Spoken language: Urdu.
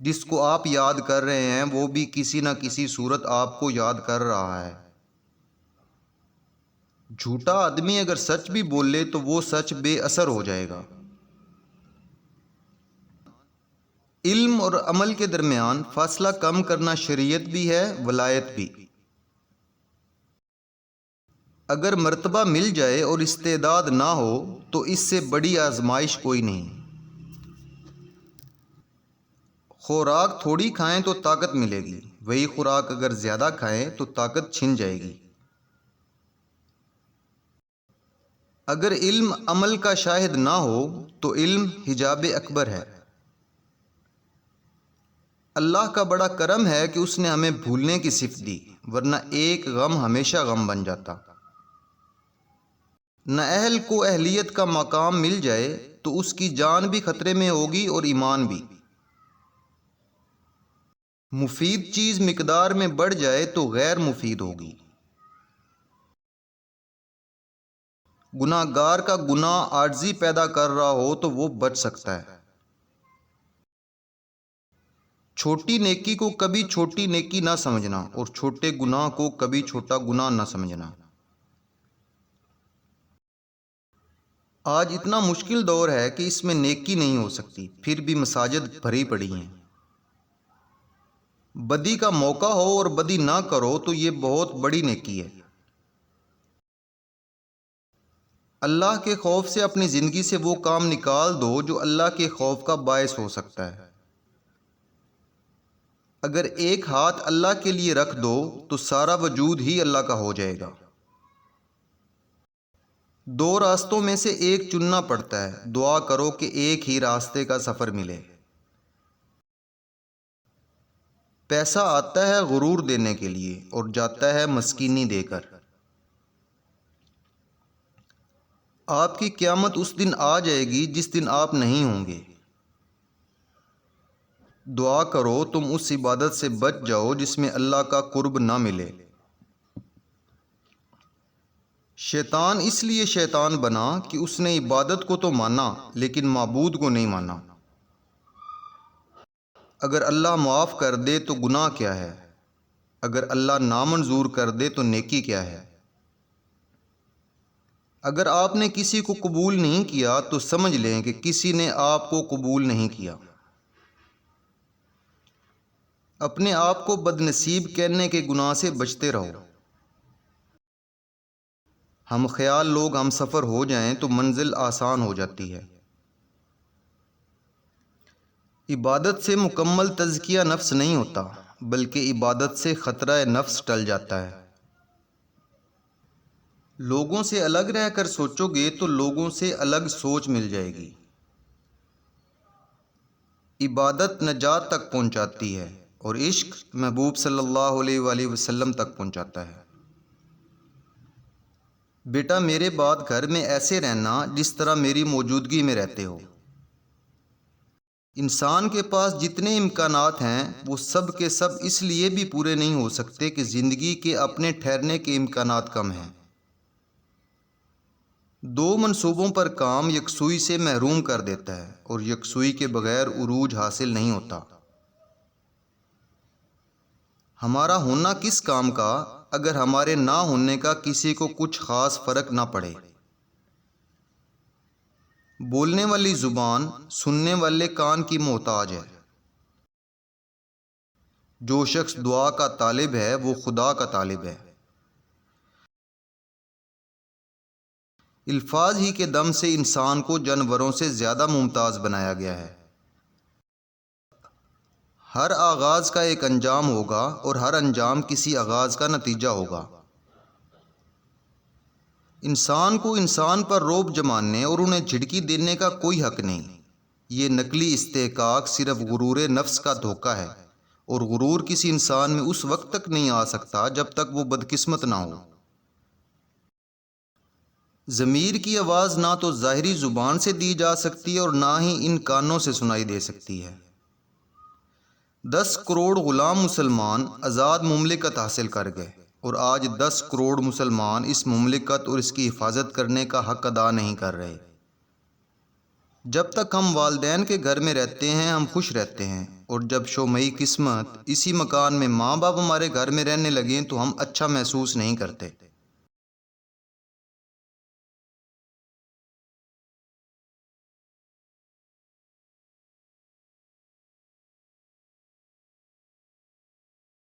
جس کو آپ یاد کر رہے ہیں وہ بھی کسی نہ کسی صورت آپ کو یاد کر رہا ہے۔ جھوٹا آدمی اگر سچ بھی بول لے تو وہ سچ بے اثر ہو جائے گا۔ علم اور عمل کے درمیان فاصلہ کم کرنا شریعت بھی ہے، ولایت بھی۔ اگر مرتبہ مل جائے اور استعداد نہ ہو تو اس سے بڑی آزمائش کوئی نہیں۔ خوراک تھوڑی کھائیں تو طاقت ملے گی، وہی خوراک اگر زیادہ کھائیں تو طاقت چھن جائے گی۔ اگر علم عمل کا شاہد نہ ہو تو علم حجاب اکبر ہے۔ اللہ کا بڑا کرم ہے کہ اس نے ہمیں بھولنے کی صفت دی، ورنہ ایک غم ہمیشہ غم بن جاتا۔ نہ اہل کو اہلیت کا مقام مل جائے تو اس کی جان بھی خطرے میں ہوگی اور ایمان بھی۔ مفید چیز مقدار میں بڑھ جائے تو غیر مفید ہوگی۔ گناہ گار کا گناہ عاجزی پیدا کر رہا ہو تو وہ بچ سکتا ہے۔ چھوٹی نیکی کو کبھی چھوٹی نیکی نہ سمجھنا اور چھوٹے گناہ کو کبھی چھوٹا گناہ نہ سمجھنا۔ آج اتنا مشکل دور ہے کہ اس میں نیکی نہیں ہو سکتی، پھر بھی مساجد بھری پڑی ہیں۔ بدی کا موقع ہو اور بدی نہ کرو تو یہ بہت بڑی نیکی ہے۔ اللہ کے خوف سے اپنی زندگی سے وہ کام نکال دو جو اللہ کے خوف کا باعث ہو سکتا ہے۔ اگر ایک ہاتھ اللہ کے لیے رکھ دو تو سارا وجود ہی اللہ کا ہو جائے گا۔ دو راستوں میں سے ایک چننا پڑتا ہے، دعا کرو کہ ایک ہی راستے کا سفر ملے۔ پیسہ آتا ہے غرور دینے کے لیے اور جاتا ہے مسکینی دے کر۔ آپ کی قیامت اس دن آ جائے گی جس دن آپ نہیں ہوں گے۔ دعا کرو تم اس عبادت سے بچ جاؤ جس میں اللہ کا قرب نہ ملے۔ شیطان اس لیے شیطان بنا کہ اس نے عبادت کو تو مانا لیکن معبود کو نہیں مانا۔ اگر اللہ معاف کر دے تو گناہ کیا ہے، اگر اللہ نامنظور کر دے تو نیکی کیا ہے۔ اگر آپ نے کسی کو قبول نہیں کیا تو سمجھ لیں کہ کسی نے آپ کو قبول نہیں کیا۔ اپنے آپ کو بد نصیب کہنے کے گناہ سے بچتے رہو۔ ہم خیال لوگ ہم سفر ہو جائیں تو منزل آسان ہو جاتی ہے۔ عبادت سے مکمل تزکیہ نفس نہیں ہوتا، بلکہ عبادت سے خطرہ نفس ٹل جاتا ہے۔ لوگوں سے الگ رہ کر سوچو گے تو لوگوں سے الگ سوچ مل جائے گی۔ عبادت نجات تک پہنچاتی ہے اور عشق محبوب صلی اللہ علیہ وآلہ وسلم تک پہنچاتا ہے۔ بیٹا میرے بعد گھر میں ایسے رہنا جس طرح میری موجودگی میں رہتے ہو۔ انسان کے پاس جتنے امکانات ہیں وہ سب کے سب اس لیے بھی پورے نہیں ہو سکتے کہ زندگی کے اپنے ٹھہرنے کے امکانات کم ہیں۔ دو منصوبوں پر کام یکسوئی سے محروم کر دیتا ہے اور یکسوئی کے بغیر عروج حاصل نہیں ہوتا۔ ہمارا ہونا کس کام کا اگر ہمارے نہ ہونے کا کسی کو کچھ خاص فرق نہ پڑے۔ بولنے والی زبان سننے والے کان کی محتاج ہے۔ جو شخص دعا کا طالب ہے وہ خدا کا طالب ہے۔ الفاظ ہی کے دم سے انسان کو جانوروں سے زیادہ ممتاز بنایا گیا ہے۔ ہر آغاز کا ایک انجام ہوگا اور ہر انجام کسی آغاز کا نتیجہ ہوگا۔ انسان کو انسان پر رعب جمانے اور انہیں جھڑکی دینے کا کوئی حق نہیں۔ یہ نقلی استحقاق صرف غرور نفس کا دھوکہ ہے، اور غرور کسی انسان میں اس وقت تک نہیں آ سکتا جب تک وہ بدقسمت نہ ہو۔ ضمیر کی آواز نہ تو ظاہری زبان سے دی جا سکتی ہے اور نہ ہی ان کانوں سے سنائی دے سکتی ہے۔ 10 کروڑ غلام مسلمان آزاد مملکت حاصل کر گئے اور آج 10 کروڑ مسلمان اس مملکت اور اس کی حفاظت کرنے کا حق ادا نہیں کر رہے۔ جب تک ہم والدین کے گھر میں رہتے ہیں ہم خوش رہتے ہیں، اور جب شومئی قسمت اسی مکان میں ماں باپ ہمارے گھر میں رہنے لگیں تو ہم اچھا محسوس نہیں کرتے۔